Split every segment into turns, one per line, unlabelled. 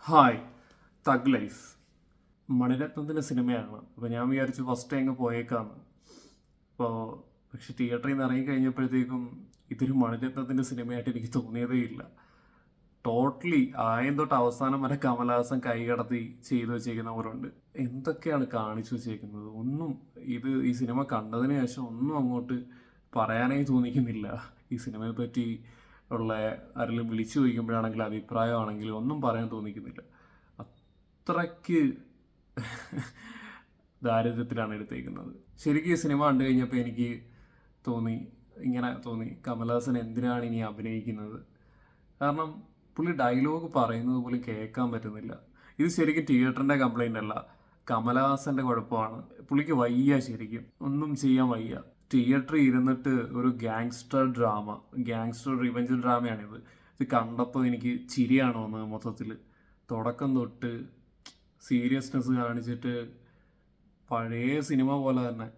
Hi. Thug life മണിരത്നത്തിൻ്റെ സിനിമയാണ്. അപ്പോൾ ഞാൻ വിചാരിച്ചു ഫസ്റ്റ് ടൈം പോയേക്കാന്ന്. അപ്പോൾ പക്ഷെ തിയേറ്ററിൽ നിന്ന് ഇറങ്ങി കഴിഞ്ഞപ്പോഴത്തേക്കും ഇതൊരു മണിരത്നത്തിൻ്റെ സിനിമയായിട്ട് എനിക്ക് തോന്നിയതേ ഇല്ല. ടോട്ടലി ആയം തൊട്ട് അവസാനം വരെ കമലഹാസൻ കൈകടത്തി ചെയ്തു വെച്ചേക്കുന്നവരുണ്ട്. എന്തൊക്കെയാണ് കാണിച്ചു വെച്ചേക്കുന്നത്, ഒന്നും ഈ സിനിമ കണ്ടതിന് ശേഷം ഒന്നും അങ്ങോട്ട് പറയാനേ തോന്നിക്കുന്നില്ല. ഈ സിനിമയെ പറ്റി ഉള്ള ആരെങ്കിലും വിളിച്ചു ചോദിക്കുമ്പോഴാണെങ്കിലും അഭിപ്രായമാണെങ്കിലും ഒന്നും പറയാൻ തോന്നിക്കുന്നില്ല. അത്രയ്ക്ക് ദാരിദ്ര്യത്തിലാണ് എടുത്തേക്കുന്നത്. ശരിക്കും ഈ സിനിമ കണ്ടു കഴിഞ്ഞപ്പോൾ എനിക്ക് തോന്നി കമലഹാസൻ എന്തിനാണ് ഇനി അഭിനയിക്കുന്നത്. കാരണം പുള്ളി ഡയലോഗ് പറയുന്നത് പോലും കേൾക്കാൻ പറ്റുന്നില്ല. ഇത് ശരിക്കും തിയേറ്ററിൻ്റെ കംപ്ലൈൻ്റ് അല്ല, കമലഹാസൻ്റെ കുഴപ്പമാണ്. പുള്ളിക്ക് വയ്യ, ശരിക്കും ഒന്നും ചെയ്യാൻ വയ്യ. തിയേറ്ററിൽ ഇരുന്നിട്ട് ഒരു ഗാങ്സ്റ്റർ റിവെഞ്ച് ഡ്രാമയാണിത്. ഇത് കണ്ടപ്പോൾ എനിക്ക് ചിരിയാണ് വന്നത്. മൊത്തത്തിൽ തുടക്കം തൊട്ട് സീരിയസ്നെസ് കാണിച്ചിട്ട് പഴയ സിനിമ പോലെ തന്നെ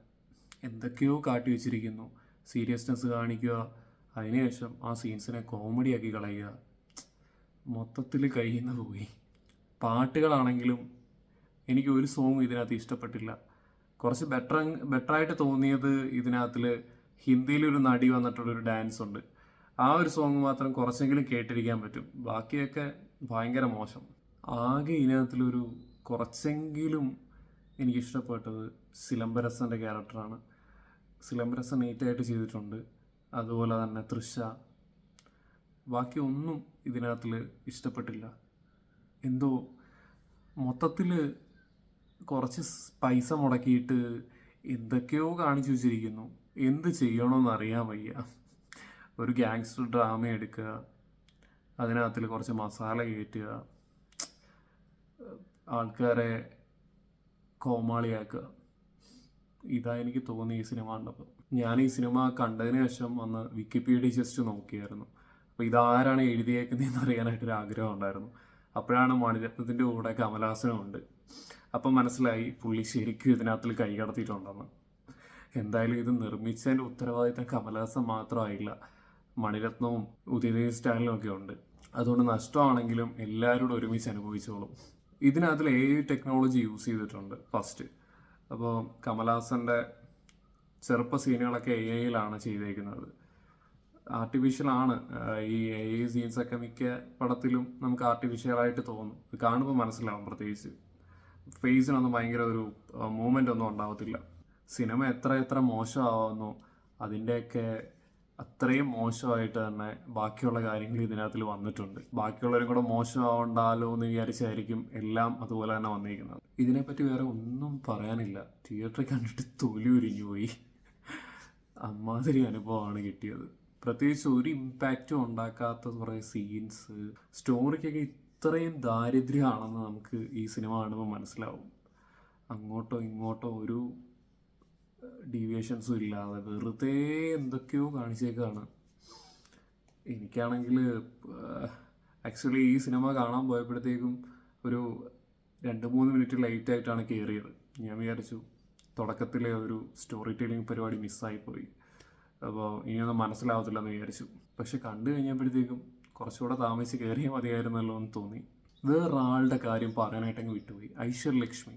എന്തൊക്കെയോ കാട്ടി വെച്ചിരിക്കുന്നു. സീരിയസ്നെസ് കാണിക്കുക, അതിനുശേഷം ആ സീൻസിനെ കോമഡിയാക്കി കളയുക. മൊത്തത്തിൽ കയ്യിൽ നിന്ന് പോയി. പാട്ടുകളാണെങ്കിലും എനിക്ക് ഒരു സോങ് ഇതിനകത്ത് ഇഷ്ടപ്പെട്ടില്ല. കുറച്ച് ബെറ്ററായിട്ട് തോന്നിയത് ഇതിനകത്തിൽ ഹിന്ദിയിലൊരു നടി വന്നിട്ടുള്ളൊരു ഡാൻസ് ഉണ്ട്. ആ ഒരു സോങ് മാത്രം കുറച്ചെങ്കിലും കേട്ടിരിക്കാൻ പറ്റും. ബാക്കിയൊക്കെ ഭയങ്കര മോശം. ആകെ ഇതിനകത്തിലൊരു കുറച്ചെങ്കിലും എനിക്കിഷ്ടപ്പെട്ടത് സിലംബരസൻ്റെ ക്യാരക്ടറാണ്. സിലംബരസൻ നീറ്റായിട്ട് ചെയ്തിട്ടുണ്ട്. അതുപോലെ തന്നെ തൃഷ. ബാക്കി ഒന്നും ഇതിനകത്തിൽ ഇഷ്ടപ്പെട്ടില്ല. എന്തോ മൊത്തത്തിൽ കുറച്ച് പൈസ മുടക്കിയിട്ട് എന്തൊക്കെയോ കാണിച്ചു വെച്ചിരിക്കുന്നു. എന്ത് ചെയ്യണമെന്ന് അറിയാൻ വയ്യ. ഒരു ഗാങ്സ്റ്റർ ഡ്രാമ എടുക്കുക, അതിനകത്തിൽ കുറച്ച് മസാല കയറ്റുക, ആൾക്കാരെ കോമാളിയാക്കുക. ഇതാ എനിക്ക് തോന്നി ഈ സിനിമ കണ്ടപ്പോൾ. ഞാൻ ഈ സിനിമ കണ്ടതിന് ശേഷം വന്ന് വിക്കിപീഡിയ ജസ്റ്റ് നോക്കിയായിരുന്നു. അപ്പോൾ ഇതാരാണ് എഴുതിയേക്കുന്നതെന്ന് അറിയാനായിട്ടൊരു ആഗ്രഹം ഉണ്ടായിരുന്നു. അപ്പോഴാണ് മണിരത്നത്തിൻ്റെ കൂടെ കമലഹാസനും ഉണ്ട്. അപ്പം മനസ്സിലായി പുള്ളി ശരിക്കും ഇതിനകത്തിൽ കൈകടത്തിയിട്ടുണ്ടെന്ന്. എന്തായാലും ഇത് നിർമ്മിച്ചതിൻ്റെ ഉത്തരവാദിത്തം കമലഹാസൻ മാത്രമായില്ല, മണിരത്നവും ഉദയനിധി സ്റ്റാലിനും ഒക്കെ ഉണ്ട്. അതുകൊണ്ട് നഷ്ടമാണെങ്കിലും എല്ലാവരോടും ഒരുമിച്ച് അനുഭവിച്ചോളും. ഇതിനകത്തിൽ AI ടെക്നോളജി യൂസ് ചെയ്തിട്ടുണ്ട് ഫസ്റ്റ്. അപ്പോൾ കമലഹാസൻ്റെ ചെറുപ്പ സീനുകളൊക്കെ AI ചെയ്തേക്കുന്നത്. ആർട്ടിഫിഷ്യലാണ്. ഈ AI സീൻസൊക്കെ മിക്ക പടത്തിലും നമുക്ക് ആർട്ടിഫിഷ്യലായിട്ട് തോന്നും. ഇത് കാണുമ്പോൾ മനസ്സിലാവും. പ്രത്യേകിച്ച് ഫേസിനൊന്നും ഭയങ്കര ഒരു മൂവ്മെൻ്റ് ഒന്നും ഉണ്ടാവത്തില്ല. സിനിമ എത്ര മോശമാവുന്നു അതിൻ്റെയൊക്കെ അത്രയും മോശമായിട്ട് തന്നെ ബാക്കിയുള്ള കാര്യങ്ങൾ ഇതിനകത്തിൽ വന്നിട്ടുണ്ട്. ബാക്കിയുള്ളവരും കൂടെ മോശമാവണ്ടാലോ എന്ന് വിചാരിച്ചായിരിക്കും എല്ലാം അതുപോലെ തന്നെ വന്നിരിക്കുന്നത്. ഇതിനെപ്പറ്റി വേറെ ഒന്നും പറയാനില്ല. തിയേറ്ററിൽ കണ്ടിട്ട് തൊലി ഉരിഞ്ഞു പോയി. അമ്മാതിരി അനുഭവമാണ് കിട്ടിയത്. പ്രത്യേകിച്ച് ഒരു ഇമ്പാക്റ്റും ഉണ്ടാക്കാത്ത കുറേ സീൻസ്, സ്റ്റോറിക്കൊക്കെ ഇത്രയും ദാരിദ്ര്യമാണെന്ന് നമുക്ക് ഈ സിനിമ കാണുമ്പോൾ മനസ്സിലാവും. അങ്ങോട്ടോ ഇങ്ങോട്ടോ ഒരു ഡീവിയേഷൻസും ഇല്ലാതെ വെറുതെ എന്തൊക്കെയോ കാണിച്ചേക്കാണ്. എനിക്കാണെങ്കിൽ ആക്ച്വലി ഈ സിനിമ കാണാൻ പോയപ്പോഴത്തേക്കും ഒരു 2-3 മിനിറ്റ് ലേറ്റായിട്ടാണ് കയറിയത്. ഞാൻ വിചാരിച്ചു തുടക്കത്തിലെ ഒരു സ്റ്റോറി ടെല്ലിംഗ് പരിപാടി മിസ്സായിപ്പോയി, അപ്പോൾ ഇനിയൊന്നും മനസ്സിലാവത്തില്ലെന്ന് വിചാരിച്ചു. പക്ഷെ കണ്ടു കഴിഞ്ഞപ്പോഴത്തേക്കും കുറച്ചുകൂടെ താമസിച്ച് കയറിയാൽ മതിയായിരുന്നല്ലോ എന്ന് തോന്നി. വേറൊരാളുടെ കാര്യം പറയാനായിട്ടങ്ങ് വിട്ടുപോയി. ഐശ്വര്യലക്ഷ്മി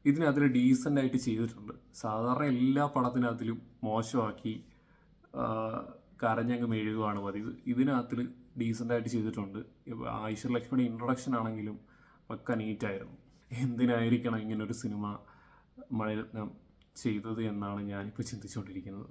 ഇതിനകത്തിൽ ഡീസൻ്റായിട്ട് ചെയ്തിട്ടുണ്ട്. സാധാരണ എല്ലാ പടത്തിനകത്തിലും മോശമാക്കി കരഞ്ഞങ്ങ് മെഴുകുകയാണ് പതിവ്. ഇതിനകത്തിൽ ഡീസൻ്റായിട്ട് ചെയ്തിട്ടുണ്ട്. ഐശ്വര്യലക്ഷ്മിയുടെ ഇൻട്രൊഡക്ഷൻ ആണെങ്കിലും ഒക്കെ നീറ്റായിരുന്നു. എന്തിനായിരിക്കണം ഇങ്ങനൊരു സിനിമ മണിരത്നം ചെയ്തത് എന്നാണ് ഞാനിപ്പോൾ ചിന്തിച്ചുകൊണ്ടിരിക്കുന്നത്.